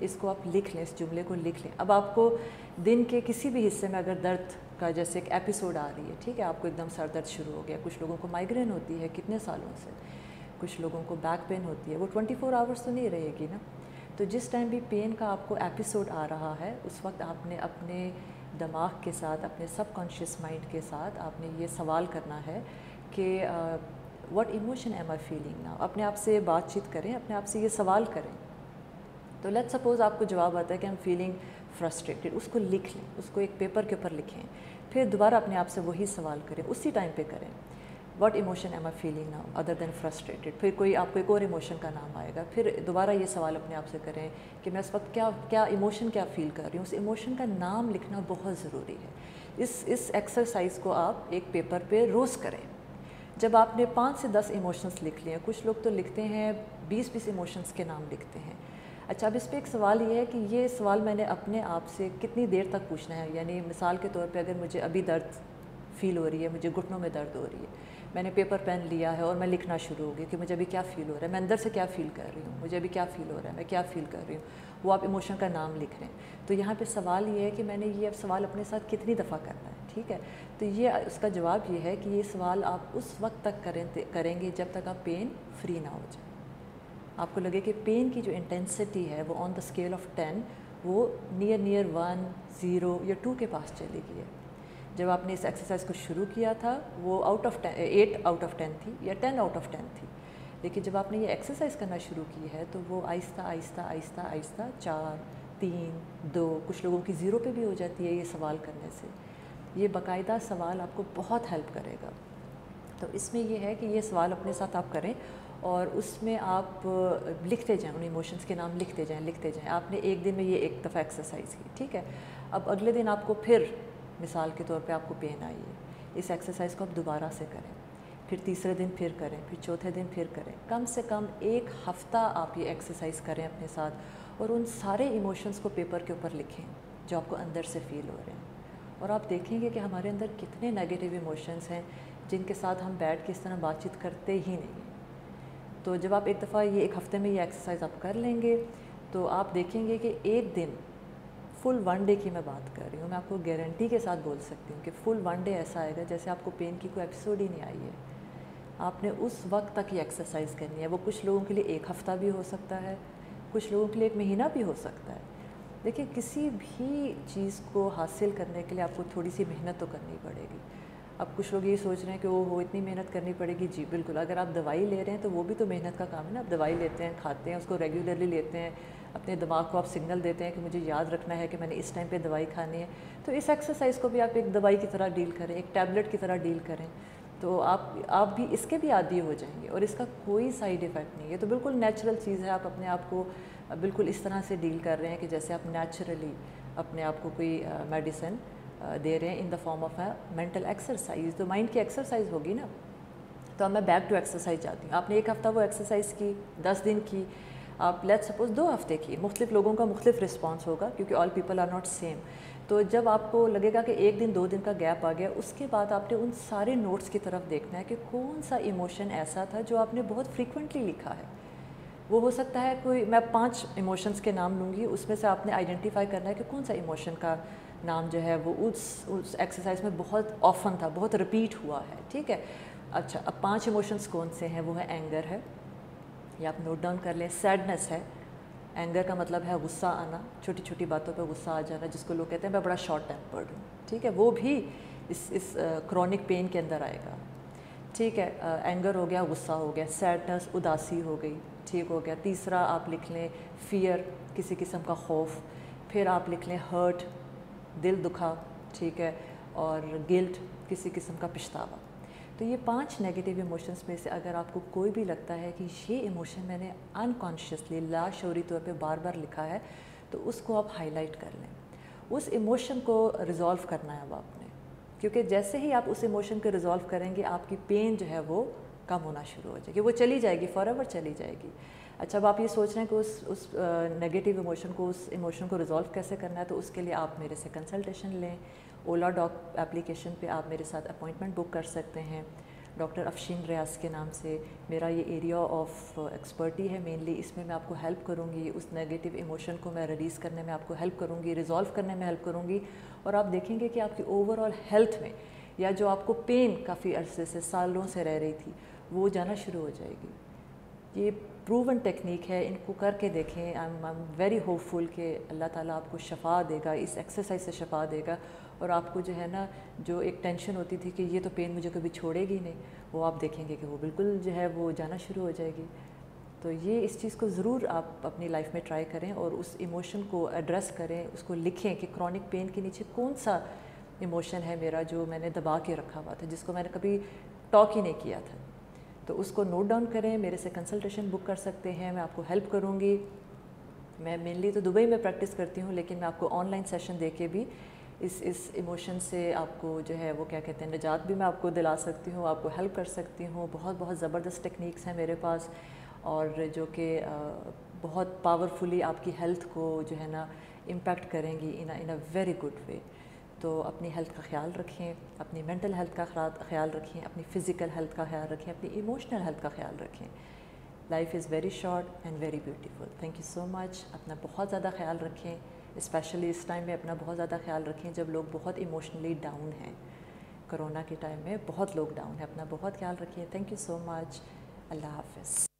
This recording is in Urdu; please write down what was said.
اس کو آپ لکھ لیں, اس جملے کو لکھ لیں. اب آپ کو دن کے کسی بھی حصے میں اگر درد کا جیسے ایک ایپیسوڈ آ رہی ہے, ٹھیک ہے, آپ کو ایک دم سر درد شروع ہو گیا, کچھ لوگوں کو مائیگرین ہوتی ہے کتنے سالوں سے, کچھ لوگوں کو بیک پین ہوتی ہے, وہ 24 آورس تو نہیں رہے گی نا. تو جس ٹائم بھی پین کا آپ کو ایپیسوڈ آ رہا ہے اس وقت آپ نے اپنے دماغ کے ساتھ, اپنے سب کانشیس مائنڈ کے ساتھ آپ نے یہ سوال کرنا ہے کہ what emotion am I feeling now. اپنے آپ سے بات چیت کریں, اپنے آپ سے یہ سوال کریں. تو لیٹ سپوز آپ کو جواب آتا ہے کہ ایم فیلنگ فرسٹریٹڈ, اس کو لکھ لیں, اس کو ایک پیپر کے اوپر لکھیں, پھر دوبارہ اپنے آپ سے وہی سوال کریں, اسی ٹائم پہ کریں what emotion am I feeling now other than frustrated. پھر کوئی آپ کو ایک اور ایموشن کا نام آئے گا, پھر دوبارہ یہ سوال اپنے آپ سے کریں کہ میں اس وقت کیا ایموشن کیا فیل کر رہی ہوں. اس ایموشن کا نام لکھنا بہت ضروری ہے. اس ایکسرسائز کو آپ ایک پیپر پہ روز کریں. جب آپ نے 5 سے 10 ایموشنس لکھ لیے, کچھ لوگ تو لکھتے ہیں 20 ایموشنس کے نام لکھتے ہیں. اچھا, اب اس پہ ایک سوال یہ ہے کہ یہ سوال میں نے اپنے آپ سے کتنی دیر تک پوچھنا ہے. یعنی مثال کے طور پہ اگر مجھے ابھی درد فیل ہو رہی ہے, مجھے گھٹنوں میں درد ہو رہی ہے, میں نے پیپر پین لیا ہے اور میں لکھنا شروع ہو گئی کہ مجھے ابھی کیا فیل ہو رہا ہے, میں اندر سے کیا فیل کر رہی ہوں, مجھے ابھی کیا فیل ہو رہا ہے, میں کیا فیل کر رہی ہوں, وہ آپ ایموشن کا نام لکھ رہے ہیں. تو یہاں پہ سوال یہ ہے کہ میں نے یہ اب سوال اپنے ساتھ کتنی دفعہ کرنا ہے, ٹھیک ہے. تو یہ اس کا جواب یہ ہے کہ یہ سوال آپ اس وقت تک کریں گے جب تک آپ پین فری نہ ہو جائیں. آپ کو لگے کہ پین کی جو انٹینسٹی ہے وہ آن دا اسکیل آف 10 وہ نیئر 1, 0 یا 2 کے پاس چلے گئی ہے. جب آپ نے اس ایکسرسائز کو شروع کیا تھا وہ 8 آؤٹ آف 10 تھی یا 10 آؤٹ آف 10 تھی, لیکن جب آپ نے یہ ایکسرسائز کرنا شروع کی ہے تو وہ آہستہ آہستہ آہستہ آہستہ 4, 3, 2, کچھ لوگوں کی 0 پہ بھی ہو جاتی ہے یہ سوال کرنے سے. یہ باقاعدہ سوال آپ کو بہت ہیلپ کرے گا. تو اس میں یہ ہے کہ یہ سوال اپنے ساتھ آپ کریں اور اس میں آپ لکھتے جائیں, ان ایموشنس کے نام لکھتے جائیں. آپ نے ایک دن میں یہ ایک دفعہ ایکسرسائز کی, ٹھیک ہے. اب اگلے دن آپ کو پھر مثال کے طور پہ آپ کو پین آئی ہے, اس ایکسرسائز کو آپ دوبارہ سے کریں, پھر تیسرے دن پھر کریں, پھر چوتھے دن پھر کریں. کم سے کم 1 ہفتہ آپ یہ ایکسرسائز کریں اپنے ساتھ اور ان سارے ایموشنس کو پیپر کے اوپر لکھیں جو آپ کو اندر سے فیل ہو رہے ہیں. اور آپ دیکھیں گے کہ ہمارے اندر کتنے نیگیٹیو ایموشنس ہیں جن کے ساتھ ہم بیٹھ کے اس طرح بات چیت کرتے ہی نہیں. تو جب آپ ایک دفعہ یہ 1 ہفتے میں یہ ایکسرسائز آپ کر لیں گے تو آپ دیکھیں گے کہ ایک دن فل 1 ڈے کی میں بات کر رہی ہوں, میں آپ کو گارنٹی کے ساتھ بول سکتی ہوں کہ فل 1 ڈے ایسا آئے گا جیسے آپ کو پین کی کوئی ایپیسوڈ ہی نہیں آئی ہے. آپ نے اس وقت تک یہ ایکسرسائز کرنی ہے. وہ کچھ لوگوں کے لیے 1 ہفتہ بھی ہو سکتا ہے, کچھ لوگوں کے لیے 1 مہینہ بھی ہو سکتا ہے. دیکھیں کسی بھی چیز کو حاصل کرنے کے لیے آپ کو تھوڑی سی محنت تو کرنی پڑے گی. اب کچھ لوگ یہ سوچ رہے ہیں کہ وہ اتنی محنت کرنی پڑے گی. جی بالکل, اگر آپ دوائی لے رہے ہیں تو وہ بھی تو محنت کا کام ہے نا. آپ دوائی لیتے ہیں, کھاتے ہیں, اس کو ریگولرلی لیتے ہیں, اپنے دماغ کو آپ سگنل دیتے ہیں کہ مجھے یاد رکھنا ہے کہ میں نے اس ٹائم پہ دوائی کھانی ہے. تو اس ایکسرسائز کو بھی آپ ایک دوائی کی طرح ڈیل کریں, ایک ٹیبلٹ کی طرح ڈیل کریں, تو آپ بھی اس کے بھی عادی ہو جائیں گے اور اس کا کوئی سائیڈ ایفیکٹ نہیں ہے. تو بالکل نیچرل چیز ہے. آپ اپنے آپ کو بالکل اس طرح سے ڈیل کر رہے ہیں کہ جیسے آپ نیچرلی اپنے آپ کو کوئی میڈیسن دے رہے ہیں in the form of a mental exercise. تو مائنڈ کی ایکسرسائز ہوگی نا. تو اب میں بیک ٹو ایکسرسائز جاتی ہوں. آپ نے 1 ہفتہ وہ ایکسرسائز کی, 10 دن کی, آپ لیٹ سپوز 2 ہفتے کی. مختلف لوگوں کا مختلف رسپانس ہوگا کیونکہ all people are not same. تو جب آپ کو لگے گا کہ 1 دن 2 دن کا گیپ آ گیا, اس کے بعد آپ نے ان سارے نوٹس کی طرف دیکھنا ہے کہ کون سا ایموشن ایسا تھا جو آپ نے بہت فریکوینٹلی لکھا ہے. وہ ہو سکتا ہے کوئی, میں 5 ایموشنس کے نام لوں گی, اس میں سے آپ نے آئیڈینٹیفائی کرنا ہے کہ کون سا ایموشن کا نام جو ہے وہ اس ایکسرسائز میں بہت آفن تھا, بہت رپیٹ ہوا ہے, ٹھیک ہے. اچھا, اب 5 ایموشنس کون سے ہیں؟ وہ ہے اینگر ہے, یا آپ نوٹ ڈاؤن کر لیں. سیڈنس ہے, اینگر کا مطلب ہے غصہ آنا, چھوٹی چھوٹی باتوں پہ غصہ آ جانا, جس کو لوگ کہتے ہیں میں بڑا شارٹ ٹیمپرڈ ہوں, ٹھیک ہے. وہ بھی اس کرونک پین کے اندر آئے گا, ٹھیک ہے. اینگر ہو گیا, غصہ ہو گیا. سیڈنس اداسی ہو گئی, ٹھیک ہو گیا. تیسرا آپ لکھ لیں فیئر, کسی قسم کا خوف. پھر آپ لکھ لیں ہرٹ, دل دکھا, ٹھیک ہے. اور گلٹ, کسی قسم کا پچھتاوا. تو یہ 5 نیگیٹیو ایموشنس میں سے اگر آپ کو کوئی بھی لگتا ہے کہ یہ ایموشن میں نے انکانشیسلی لاشعوری طور پہ بار بار لکھا ہے, تو اس کو آپ ہائی لائٹ کر لیں. اس ایموشن کو ریزالو کرنا ہے اب آپ نے, کیونکہ جیسے ہی آپ اس ایموشن کو ریزالو کریں گے آپ کی پین جو ہے وہ کم ہونا شروع ہو جائے گی, وہ چلی جائے گی, فار ایور چلی جائے گی. اچھا, اب آپ یہ سوچ رہے ہیں کہ اس نیگیٹیو ایموشن کو, اس ایموشن کو ریزالو کیسے کرنا ہے, تو اس کے لیے آپ میرے سے کنسلٹیشن لیں. اولا ڈاک اپلیکیشن پہ آپ میرے ساتھ اپوائنٹمنٹ بک کر سکتے ہیں. ڈاکٹر افشین ریاض کے نام سے. میرا یہ ایریا آف ایکسپرٹی ہے مینلی. اس میں آپ کو ہیلپ کروں گی, اس نیگیٹو ایموشن کو میں ریلیز کرنے میں آپ کو ہیلپ کروں گی, ریزالو کرنے میں ہیلپ کروں گی, اور آپ دیکھیں گے کہ آپ کی اوور آل ہیلتھ میں, یا جو آپ کو پین کافی عرصے سے سالوں سے رہ رہی تھی, وہ جانا شروع ہو جائے گی. یہ پروون ٹیکنیک ہے, ان کو کر کے دیکھیں. آئی ایم ویری ہوپ فل کہ اللہ تعالیٰ آپ کو شفا دے گا, اس ایکسرسائز سے شفا دے گا, اور آپ کو جو ہے نا جو ایک ٹینشن ہوتی تھی کہ یہ تو پین مجھے کبھی چھوڑے گی نہیں, وہ آپ دیکھیں گے کہ وہ بالکل جو ہے وہ جانا شروع ہو جائے گی. تو یہ اس چیز کو ضرور آپ اپنی لائف میں ٹرائی کریں, اور اس ایموشن کو ایڈریس کریں, اس کو لکھیں کہ کرونک پین کے نیچے کون سا ایموشن ہے میرا جو میں نے دبا کے رکھا ہوا تھا, جس کو میں نے کبھی ٹاک ہی نہیں کیا تھا. تو اس کو نوٹ ڈاؤن کریں, میرے سے کنسلٹیشن بک کر سکتے ہیں, میں آپ کو ہیلپ کروں گی. میں مینلی تو دبئی میں پریکٹس کرتی ہوں, لیکن میں آپ کو آن لائن سیشن دے کے بھی اس ایموشن سے آپ کو جو ہے وہ کیا کہتے ہیں نجات بھی میں آپ کو دلا سکتی ہوں, آپ کو ہیلپ کر سکتی ہوں. بہت بہت زبردست ٹیکنیکس ہیں میرے پاس, اور جو کہ بہت پاورفلی آپ کی ہیلتھ کو جو ہے نا امپیکٹ کریں گی ان اے ویری گڈ وے. تو اپنی ہیلتھ کا خیال رکھیں, اپنی مینٹل ہیلتھ کا خیال رکھیں, اپنی فزیکل ہیلتھ کا خیال رکھیں, اپنی ایموشنل ہیلتھ کا خیال رکھیں. Life is very short and very beautiful. Thank you so much. اپنا بہت زیادہ خیال رکھیں, اسپیشلی اس ٹائم میں اپنا بہت زیادہ خیال رکھیں جب لوگ بہت ایموشنلی ڈاؤن ہیں. کرونا کے ٹائم میں بہت لوگ ڈاؤن ہیں. اپنا بہت خیال رکھیں. تھینک یو سو مچ. اللہ حافظ.